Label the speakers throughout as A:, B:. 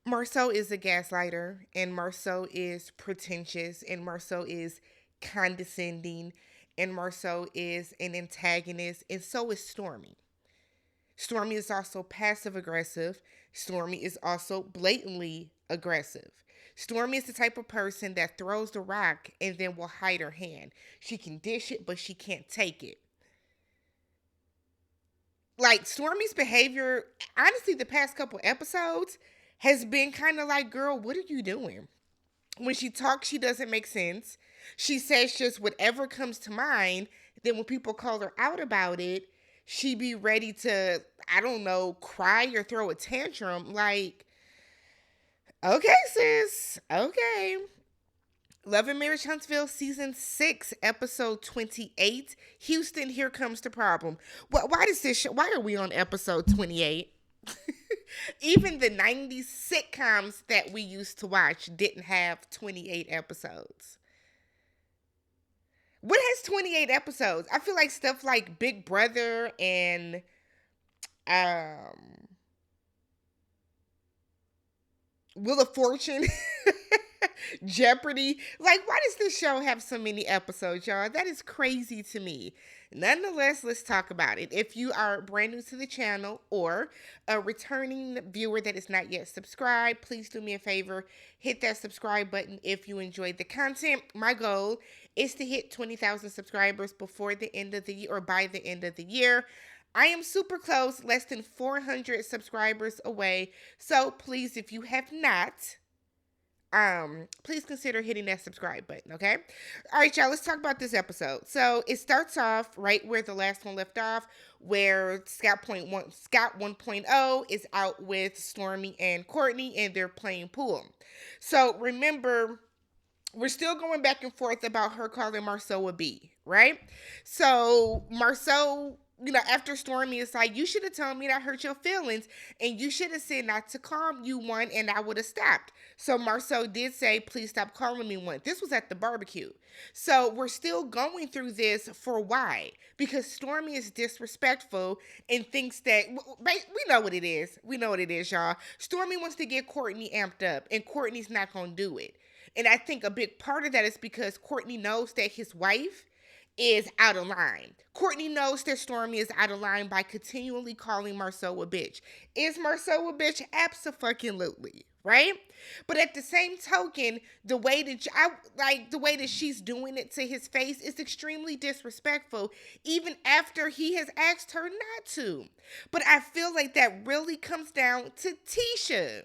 A: Marceau is a gaslighter, and Marceau is pretentious, and Marceau is condescending, and Marceau is an antagonist, and so is Stormi. Stormi is also passive aggressive. Stormi is also blatantly aggressive. Stormi is the type of person that throws the rock and then will hide her hand. She can dish it, but she can't take it. Like Stormi's behavior, honestly, the past couple episodes has been kind of like, girl, what are you doing? When she talks, she doesn't make sense. She says just whatever comes to mind. Then when people call her out about it, she be ready to, I don't know, cry or throw a tantrum. Like, okay, sis. Okay. Love and Marriage Huntsville season 6, episode 28. Houston, here comes the problem. Why does this show, why are we on episode 28? Even the 90s sitcoms that we used to watch didn't have 28 episodes. What has 28 episodes? I feel like stuff like Big Brother and um Wheel of Fortune, Jeopardy. Like, why does this show have so many episodes, y'all? That is crazy to me. Nonetheless, let's talk about it. If you are brand new to the channel or a returning viewer that is not yet subscribed, please do me a favor. Hit that subscribe button if you enjoyed the content. My goal is to hit 20,000 subscribers before the end of the year or by the end of the year. I am super close, less than 400 subscribers away. So please, if you have not, please consider hitting that subscribe button, okay? All right, y'all, let's talk about this episode. So it starts off right where the last one left off, where Scott 1.0 is out with Stormi and Courtney, and they're playing pool. So remember, we're still going back and forth about her calling Marceau a B, right? So Marceau, after Stormi is like, you should have told me that hurt your feelings, and you should have said not to call you one, and I would have stopped. So Marceau did say, please stop calling me one. This was at the barbecue. So we're still going through this for why? Because Stormi is disrespectful and thinks that, we know what it is. We know what it is, y'all. Stormi wants to get Courtney amped up, and Courtney's not going to do it. And I think a big part of that is because Courtney knows that his wife is out of line. Courtney knows that Stormi is out of line by continually calling Marceau a bitch. Is Marceau a bitch? Absolutely, right? But at the same token, the way that she's doing it to his face is extremely disrespectful, even after he has asked her not to. But I feel like that really comes down to Tisha.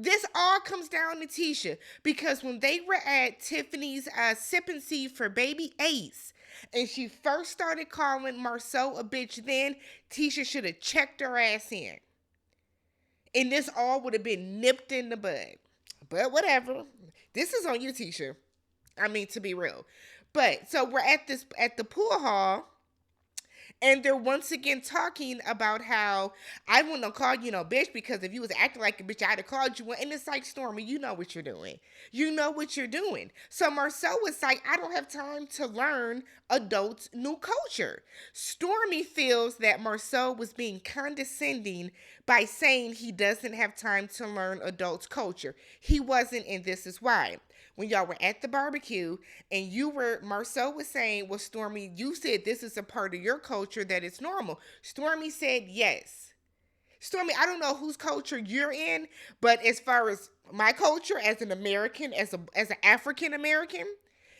A: This all comes down to Tisha because when they were at Tiffany's sip and see for baby Ace, and she first started calling Marceau a bitch, then Tisha should have checked her ass in. And this all would have been nipped in the bud. But whatever. This is on you, Tisha. I mean, to be real. But so we're at the pool hall. And they're once again talking about how I wouldn't have called you no bitch because if you was acting like a bitch, I'd have called you one. And it's like, Stormi, you know what you're doing. You know what you're doing. So Marceau was like, I don't have time to learn adults' new culture. Stormi feels that Marceau was being condescending by saying he doesn't have time to learn adults' culture. He wasn't, and this is why. When y'all were at the barbecue and Marceau was saying, well, Stormi, you said this is a part of your culture that it's normal. Stormi said yes. Stormi, I don't know whose culture you're in, but as far as my culture as an American, as an African American,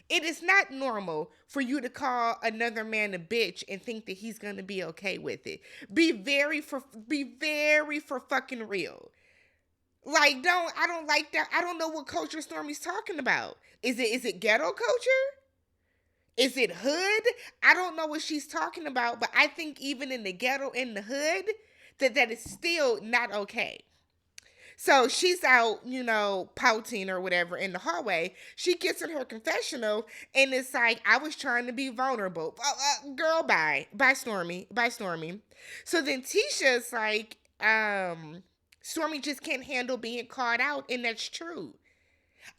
A: it is not normal for you to call another man a bitch and think that he's gonna be okay with it. Be very for fucking real. Like, I don't like that. I don't know what culture Stormi's talking about. Is it ghetto culture? Is it hood? I don't know what she's talking about, but I think even in the ghetto, in the hood, that is still not okay. So she's out, pouting or whatever in the hallway. She gets in her confessional and it's like, I was trying to be vulnerable. Girl, bye. Bye, Stormi. Bye, Stormi. So then Tisha's like, Stormi just can't handle being called out, and that's true.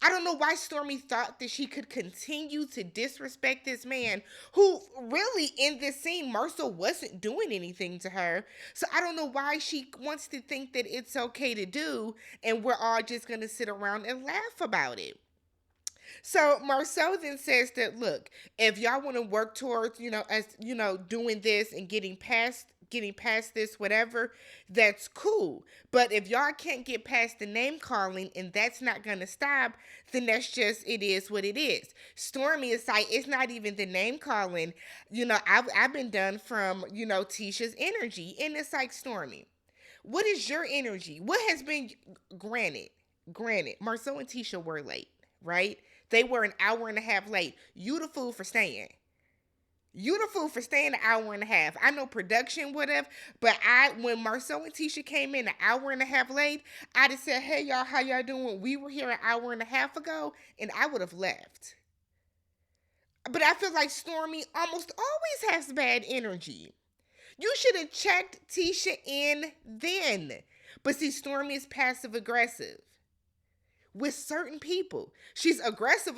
A: I don't know why Stormi thought that she could continue to disrespect this man who really in this scene, Marcel wasn't doing anything to her. So I don't know why she wants to think that it's okay to do and we're all just going to sit around and laugh about it. So Marcel then says that, look, if y'all want to work towards, as doing this and getting past this, whatever, that's cool. But if y'all can't get past the name calling and that's not gonna stop, then that's just it is what it is. Stormi is like, it's not even the name calling. I've been done from Tisha's energy, and it's like, Stormi, what is your energy? What has been granted, Marcel and Tisha were late, right? They were an hour and a half late. You the fool for staying. You the fool for staying an hour and a half. I know production would have, but when Marcel and Tisha came in an hour and a half late, I'd have said, hey y'all, how y'all doing? We were here an hour and a half ago, and I would have left. But I feel like Stormi almost always has bad energy. You should have checked Tisha in then. But see, Stormi is passive aggressive with certain people. She's aggressive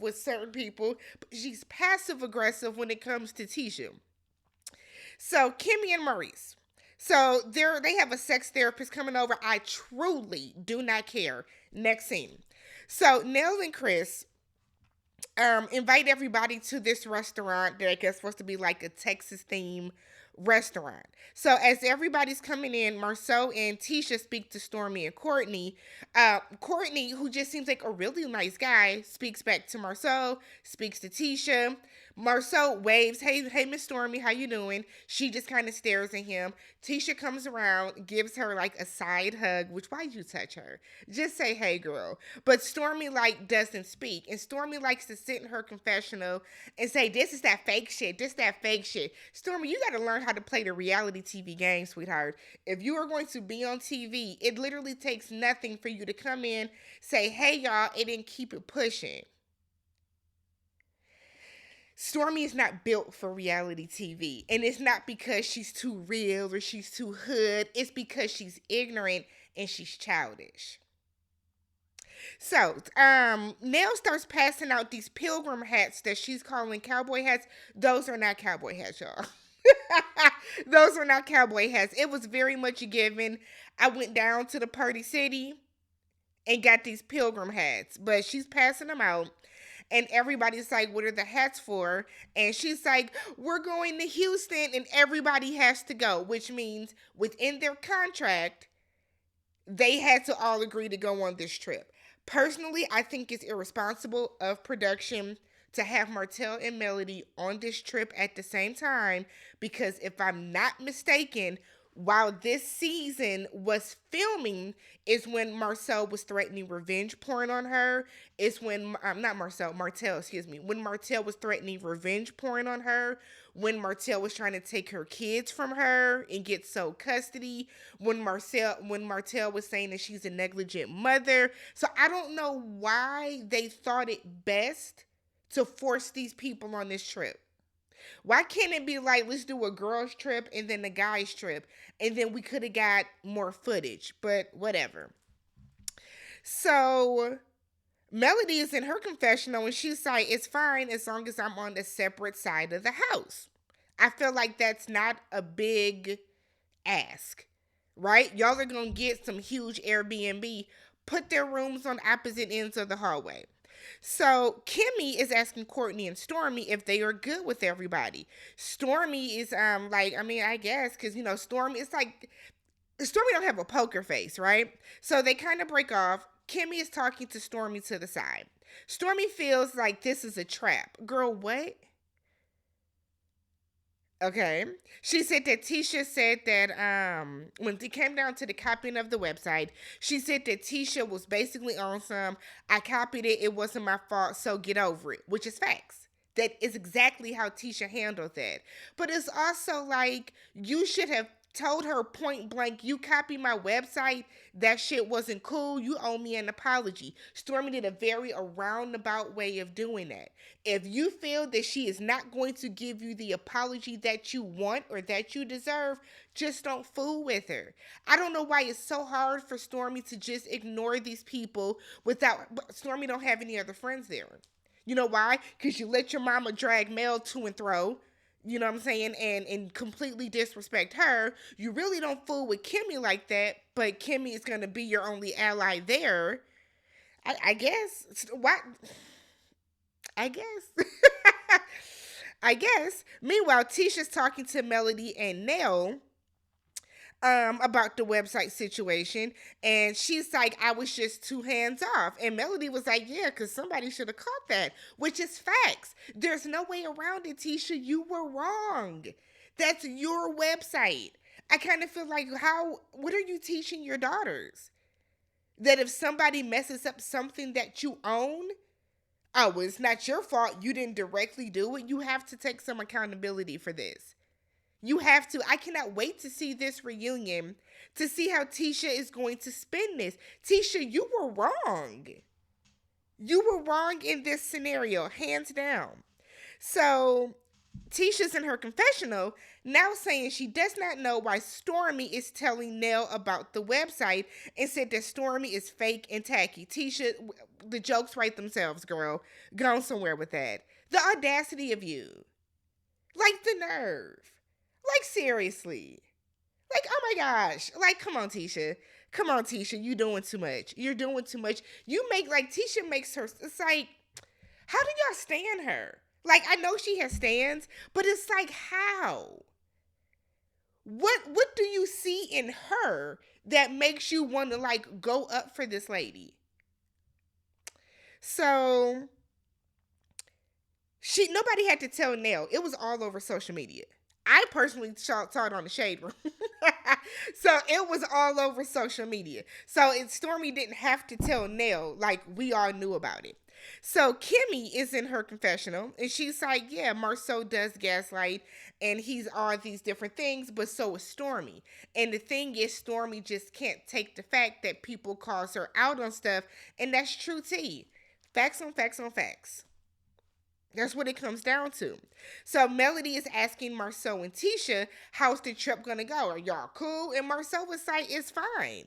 A: with certain people, but she's passive aggressive when it comes to Tisha. So Kimmy and Maurice. So they have a sex therapist coming over. I truly do not care. Next scene. So Nell and Chris invite everybody to this restaurant that I guess supposed to be like a Texas theme restaurant. So as everybody's coming in, Marceau and Tisha speak to Stormi and Courtney. Courtney, who just seems like a really nice guy, speaks back to Marceau, speaks to Tisha. Marceau waves, hey, Miss Stormi, how you doing? She just kind of stares at him. Tisha comes around, gives her like a side hug, which, why'd you touch her? Just say, hey, girl. But Stormi like doesn't speak. And Stormi likes to sit in her confessional and say, this is that fake shit. Stormi, you got to learn how to play the reality TV game, sweetheart. If you are going to be on TV, it literally takes nothing for you to come in, say, hey, y'all, and then keep it pushing. Stormi is not built for reality TV. And it's not because she's too real or she's too hood. It's because she's ignorant and she's childish. So, Nell starts passing out these pilgrim hats that she's calling cowboy hats. Those are not cowboy hats, y'all. Those are not cowboy hats. It was very much a given. I went down to the Party City and got these pilgrim hats, but she's passing them out. And everybody's like, what are the hats for? And she's like, we're going to Houston and everybody has to go, which means within their contract, they had to all agree to go on this trip. Personally, I think it's irresponsible of production to have Martell and Melody on this trip at the same time, because if I'm not mistaken, while this season was filming is when Marcel was threatening revenge porn on her. It's when, Martell, excuse me. When Martell was threatening revenge porn on her. When Martell was trying to take her kids from her and get sole custody. When Martell was saying that she's a negligent mother. So I don't know why they thought it best to force these people on this trip. Why can't it be like, let's do a girls trip and then a guys trip, and then we could have got more footage, but whatever. So Melody is in her confessional and she's like, it's fine as long as I'm on the separate side of the house. I feel like that's not a big ask, right? Y'all are going to get some huge Airbnb, put their rooms on opposite ends of the hallway. So Kimmy is asking Courtney and Stormi if they are good with everybody. Stormi is I guess, because Stormi, it's like Stormi don't have a poker face, right? So they kind of break off. Kimmy is talking to Stormi to the side. Stormi feels like this is a trap. Girl, what? Okay. She said that Tisha said that when it came down to the copying of the website, she said that Tisha was basically on some, I copied it, it wasn't my fault, so get over it, which is facts. That is exactly how Tisha handled that. But it's also like, you should have told her point blank, you copy my website, that shit wasn't cool, you owe me an apology. Stormi did a very roundabout way of doing that. If you feel that she is not going to give you the apology that you want or that you deserve, just don't fool with her. I don't know why it's so hard for Stormi to just ignore these people without, but Stormi don't have any other friends there. You know why? Because you let your mama drag Mel to and fro, you know what I'm saying, and completely disrespect her. You really don't fool with Kimmy like that, but Kimmy is gonna be your only ally there. I guess. What? I guess. I guess. Meanwhile, Tisha's talking to Melody and Nell about the website situation, and she's like, I was just too hands off. And Melody was like, yeah, because somebody should have caught that, which is facts. There's no way around it, Tisha. You were wrong. That's your website. I kind of feel like, what are you teaching your daughters? That if somebody messes up something that you own, oh, well, it's not your fault. You didn't directly do it. You have to take some accountability for this. You have to. I cannot wait to see this reunion, to see how Tisha is going to spin this. Tisha, you were wrong. You were wrong in this scenario, hands down. So Tisha's in her confessional now saying she does not know why Stormi is telling Nell about the website and said that Stormi is fake and tacky. Tisha, the jokes write themselves, girl. Go somewhere with that. The audacity of you. Like the nerve. Like, seriously. Like, oh my gosh. Like, come on, Tisha. Come on, Tisha. You doing too much. You're doing too much. You make, like, Tisha makes her, it's like, how do y'all stand her? Like, I know she has stands, but it's like, how? What do you see in her that makes you want to, like, go up for this lady? So, nobody had to tell Nell. It was all over social media. I personally saw it on the Shade Room. So it was all over social media. So Stormi didn't have to tell Nell, like, we all knew about it. So Kimmy is in her confessional, and she's like, yeah, Marceau does gaslight, and he's all these different things, but so is Stormi. And the thing is, Stormi just can't take the fact that people calls her out on stuff, and that's true tea. Facts on facts on facts. That's what it comes down to. So Melody is asking Marceau and Tisha, how's the trip gonna go? Are y'all cool? And Marceau was like, it's fine.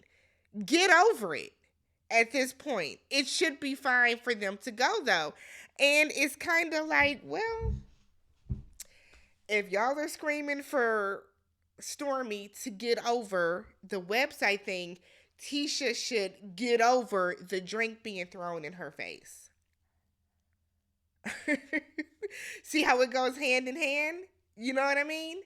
A: Get over it at this point. It should be fine for them to go though. And it's kind of like, well, if y'all are screaming for Stormi to get over the website thing, Tisha should get over the drink being thrown in her face. See how it goes hand in hand? You know what I mean?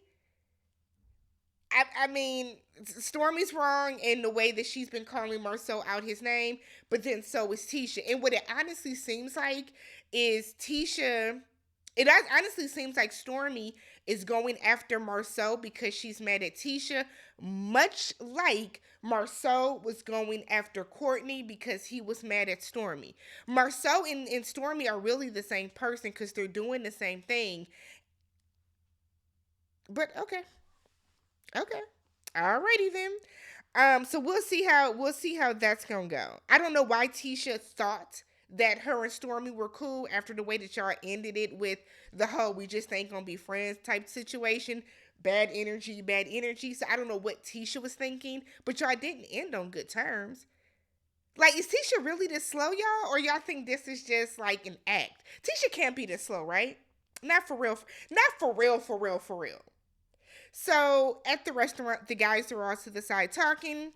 A: I mean, Stormi's wrong in the way that she's been calling Marceau out his name, but then so is Tisha. And what it honestly seems like is honestly seems like Stormi is going after Marceau because she's mad at Tisha, much like Marceau was going after Courtney because he was mad at Stormi. Marceau and Stormi are really the same person because they're doing the same thing. But okay, alrighty then. So we'll see how that's gonna go. I don't know why Tisha thought that her and Stormi were cool after the way that y'all ended it with the whole we just ain't gonna be friends type situation. Bad energy, bad energy. So I don't know what Tisha was thinking, but y'all didn't end on good terms. Like, is Tisha really this slow, y'all? Or y'all think this is just like an act? Tisha can't be this slow, right? Not for real. Not for real, for real, for real. So at the restaurant, the guys are all to the side talking.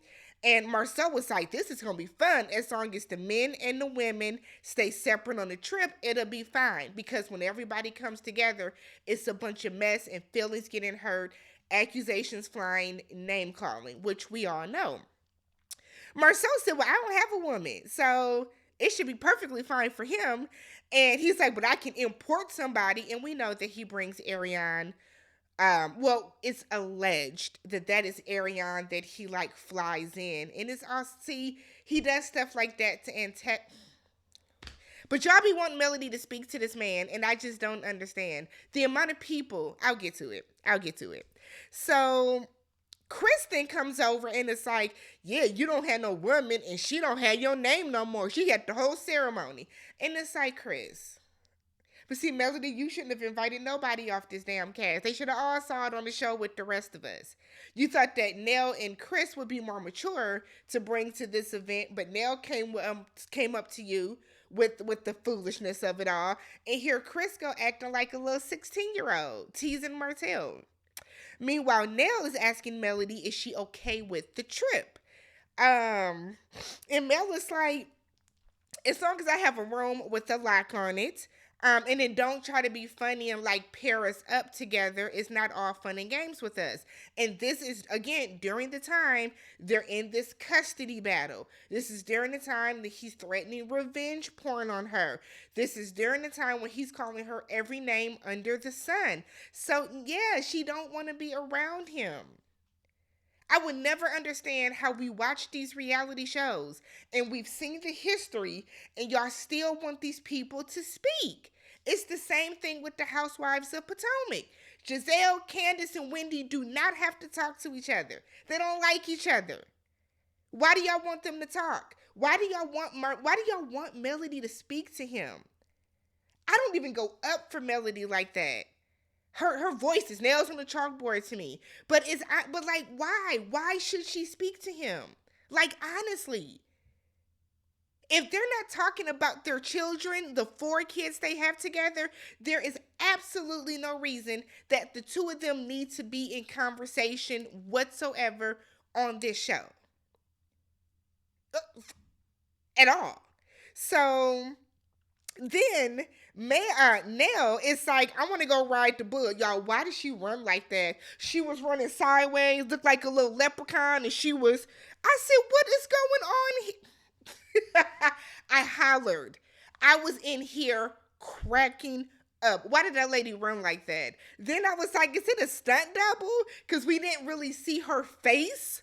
A: And Marcel was like, this is going to be fun as long as the men and the women stay separate on the trip. It'll be fine. Because when everybody comes together, it's a bunch of mess and feelings getting hurt, accusations flying, name calling, which we all know. Marcel said, well, I don't have a woman. So it should be perfectly fine for him. And he's like, but I can import somebody. And we know that he brings Ariane. Well, it's alleged that is Ariane that he like flies in, and it's all see he does stuff like that to antact. But y'all be wanting Melody to speak to this man, and I just don't understand the amount of people. I'll get to it. So Kristen comes over and it's like, yeah, you don't have no woman and she don't have your name no more. She got the whole ceremony. And it's like, Chris. But see, Melody, you shouldn't have invited nobody off this damn cast. They should have all saw it on the show with the rest of us. You thought that Nell and Chris would be more mature to bring to this event, but Nell came up to you with the foolishness of it all, and here Chris go acting like a little 16-year-old, teasing Martell. Meanwhile, Nell is asking Melody, is she okay with the trip? Um, and Mel is like, as long as I have a room with a lock on it, and then don't try to be funny and like pair us up together. It's not all fun and games with us. And this is again during the time they're in this custody battle. This is during the time that he's threatening revenge porn on her. This is during the time when he's calling her every name under the sun. So yeah, she don't want to be around him. I would never understand how we watch these reality shows and we've seen the history and y'all still want these people to speak. It's the same thing with the Housewives of Potomac. Giselle, Candace, and Wendy do not have to talk to each other. They don't like each other. Why do y'all want them to talk? Why do y'all want Melody to speak to him? I don't even go up for Melody like that. Her voice is nails on the chalkboard to me. But like why? Why should she speak to him? Like honestly. If they're not talking about their children, the 4 kids they have together, there is absolutely no reason that the two of them need to be in conversation whatsoever on this show. At all. So then Nell is like, I want to go ride the bull. Y'all, why did she run like that? She was running sideways, looked like a little leprechaun, and I said, what is going on here? I hollered. I was in here cracking up. Why did that lady run like that? Then I was like, is it a stunt double? Because we didn't really see her face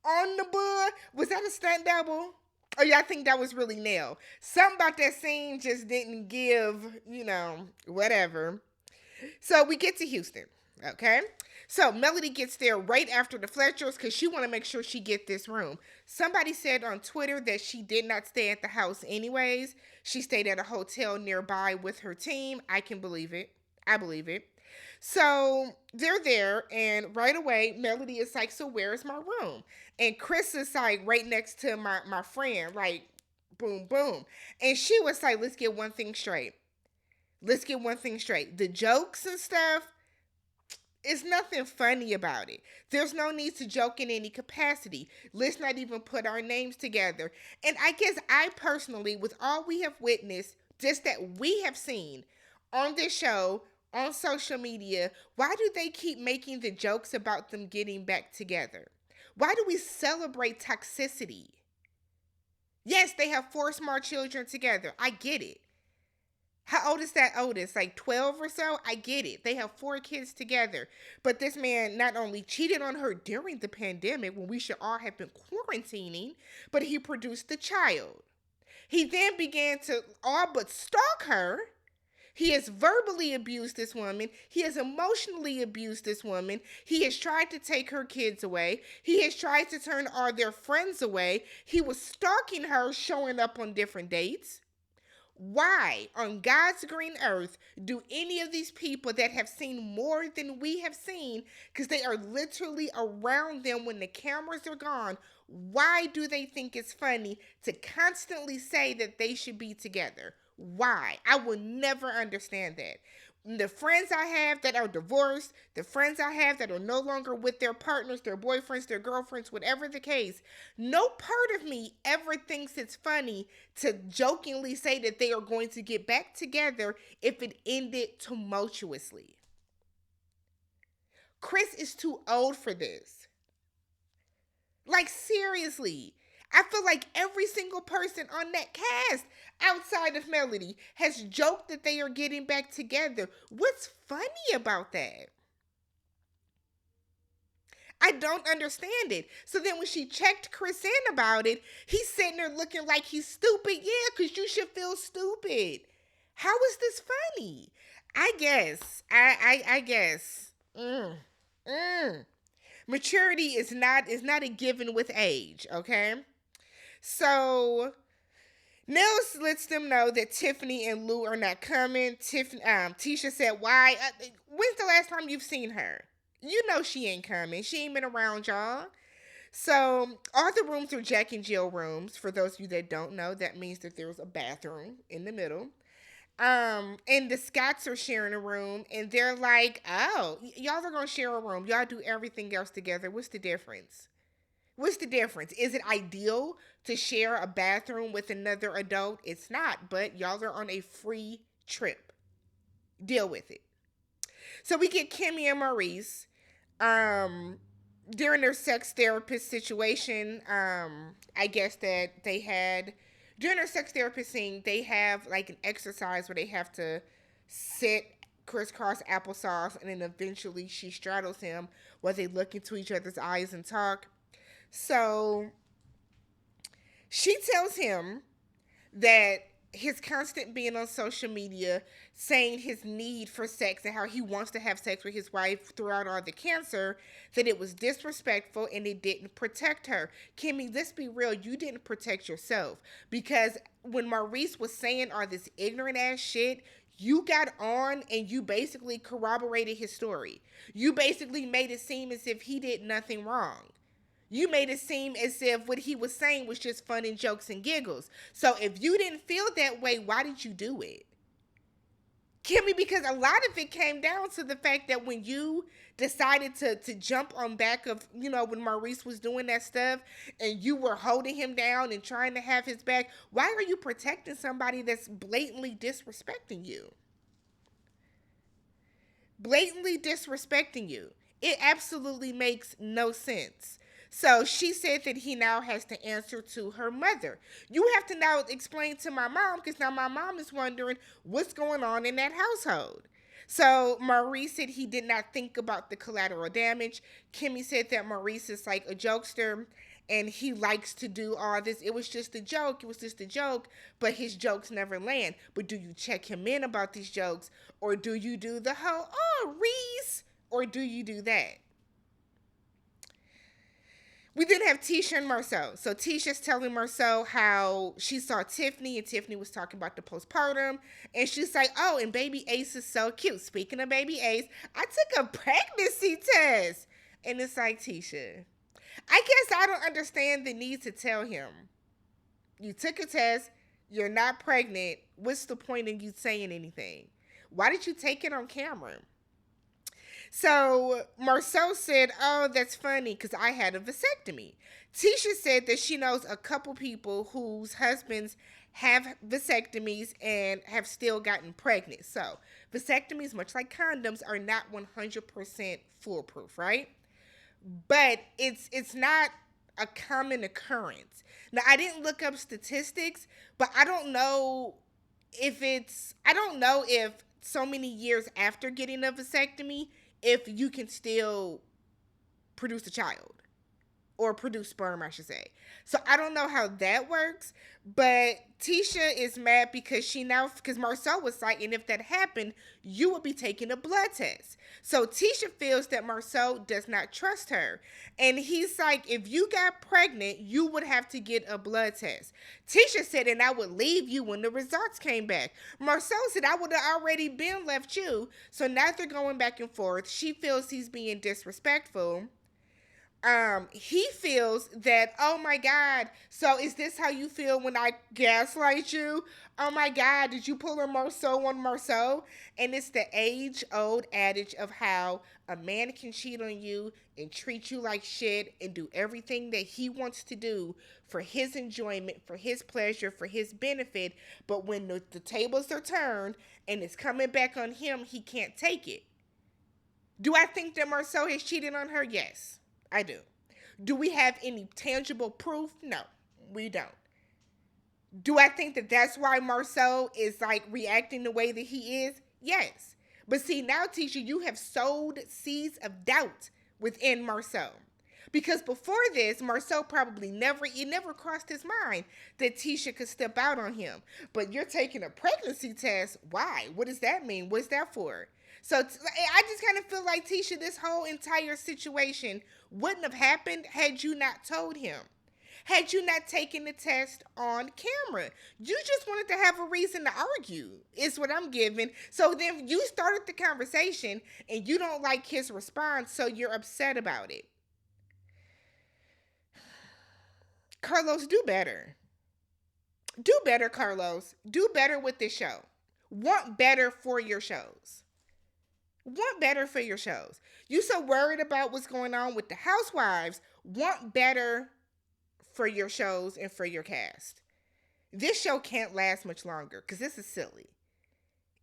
A: on the bull. Was that a stunt double? Oh yeah, I think that was really Nell. Something about that scene just didn't give, whatever. So we get to Houston, okay? So Melody gets there right after the Fletchers because she want to make sure she get this room. Somebody said on Twitter that she did not stay at the house anyways. She stayed at a hotel nearby with her team. I can believe it. I believe it. So they're there, and right away, Melody is like, so where is my room? And Chris is like right next to my friend, like, boom, boom. And she was like, let's get one thing straight. Let's get one thing straight. The jokes and stuff, it's nothing funny about it. There's no need to joke in any capacity. Let's not even put our names together. And I guess I personally, with all we have witnessed, just that we have seen on this show, on social media, why do they keep making the jokes about them getting back together? Why do we celebrate toxicity? Yes, they have 4 small children together. I get it. How old is that oldest? Like 12 or so? I get it. They have 4 kids together. But this man not only cheated on her during the pandemic when we should all have been quarantining, but he produced the child. He then began to all but stalk her. He has verbally abused this woman. He has emotionally abused this woman. He has tried to take her kids away. He has tried to turn all their friends away. He was stalking her, showing up on different dates. Why on God's green earth do any of these people that have seen more than we have seen, because they are literally around them when the cameras are gone, why do they think it's funny to constantly say that they should be together? Why? I will never understand that. The friends I have that are divorced, the friends I have that are no longer with their partners, their boyfriends, their girlfriends, whatever the case, no part of me ever thinks it's funny to jokingly say that they are going to get back together if it ended tumultuously. Chris is too old for this. Like, seriously. I feel like every single person on that cast outside of Melody has joked that they are getting back together. What's funny about that? I don't understand it. So then when she checked Chris in about it, he's sitting there looking like he's stupid. Yeah, because you should feel stupid. How is this funny? I guess. I guess. Maturity is not a given with age, okay? So Nels lets them know that Tiffany and Lou are not coming. Tisha said, "Why? When's the last time you've seen her? You know she ain't coming. She ain't been around y'all." So all the rooms are Jack and Jill rooms. For those of you that don't know, that means that there was a bathroom in the middle. And the Scotts are sharing a room, and they're like, "Oh, y'all are gonna share a room. Y'all do everything else together. What's the difference? What's the difference? Is it ideal to share a bathroom with another adult? It's not, but y'all are on a free trip. Deal with it." So we get Kimmy and Maurice. Um, During their sex therapist situation, I guess that they had during their sex therapist scene, they have like an exercise where they have to sit crisscross applesauce, and then eventually she straddles him while they look into each other's eyes and talk. So she tells him that his constant being on social media saying his need for sex and how he wants to have sex with his wife throughout all the cancer, that it was disrespectful and it didn't protect her. Kimmy, let's be real, you didn't protect yourself, because when Maurice was saying all this ignorant ass shit, you got on and you basically corroborated his story. You basically made it seem as if he did nothing wrong. You made it seem as if what he was saying was just fun and jokes and giggles. So if you didn't feel that way, why did you do it? Kimmy, because a lot of it came down to the fact that when you decided to jump on back of, when Maurice was doing that stuff and you were holding him down and trying to have his back, why are you protecting somebody that's blatantly disrespecting you? Blatantly disrespecting you. It absolutely makes no sense. So she said that he now has to answer to her mother. You have to now explain to my mom, because now my mom is wondering what's going on in that household. So Maurice said he did not think about the collateral damage. Kimmy said that Maurice is like a jokester and he likes to do all this. It was just a joke. It was just a joke, but his jokes never land. But do you check him in about these jokes, or do you do the whole, "Oh, Reese," or do you do that? We then have Tisha and Marceau. So Tisha's telling Marceau how she saw Tiffany, and Tiffany was talking about the postpartum. And she's like, "Oh, and baby Ace is so cute. Speaking of baby Ace, I took a pregnancy test." And it's like, Tisha, I guess I don't understand the need to tell him. You took a test. You're not pregnant. What's the point in you saying anything? Why did you take it on camera? So Marceau said, "Oh, that's funny because I had a vasectomy." Tisha said that she knows a couple people whose husbands have vasectomies and have still gotten pregnant. So vasectomies, much like condoms, are not 100% foolproof, right? But it's not a common occurrence. Now, I didn't look up statistics, but I don't know if so many years after getting a vasectomy, if you can still produce a child or produce sperm, I should say. So I don't know how that works, but Tisha is mad because Marceau was like, and if that happened, you would be taking a blood test. So Tisha feels that Marceau does not trust her. And he's like, if you got pregnant, you would have to get a blood test. Tisha said, and I would leave you when the results came back. Marceau said, I would have already been left you. So now they're going back and forth. She feels he's being disrespectful. He feels that, oh my God, so is this how you feel when I gaslight you? Oh my God, did you pull a Marceau on Marceau? And it's the age-old adage of how a man can cheat on you and treat you like shit and do everything that he wants to do for his enjoyment, for his pleasure, for his benefit, but when the tables are turned and it's coming back on him, he can't take it. Do I think that Marceau has cheated on her? Yes. I do. Do we have any tangible proof? No, we don't. Do I think that that's why Marceau is like reacting the way that he is? Yes. But see, now, Tisha, you have sowed seeds of doubt within Marceau. Because before this, Marceau probably never crossed his mind that Tisha could step out on him. But you're taking a pregnancy test. Why? What does that mean? What's that for? So I just kind of feel like, Tisha, this whole entire situation wouldn't have happened had you not told him. Had you not taken the test on camera. You just wanted to have a reason to argue, is what I'm giving. So then you started the conversation and you don't like his response, so you're upset about it. Carlos, do better. Do better, Carlos. Do better with this show. Want better for your shows. Want better for your shows. You so worried about what's going on with the housewives. Want better for your shows and for your cast. This show can't last much longer because this is silly.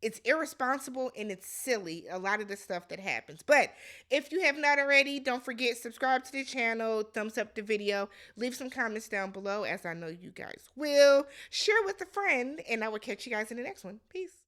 A: It's irresponsible and it's silly, a lot of the stuff that happens. But if you have not already, don't forget, subscribe to the channel, thumbs up the video, leave some comments down below, as I know you guys will. Share with a friend, and I will catch you guys in the next one. Peace.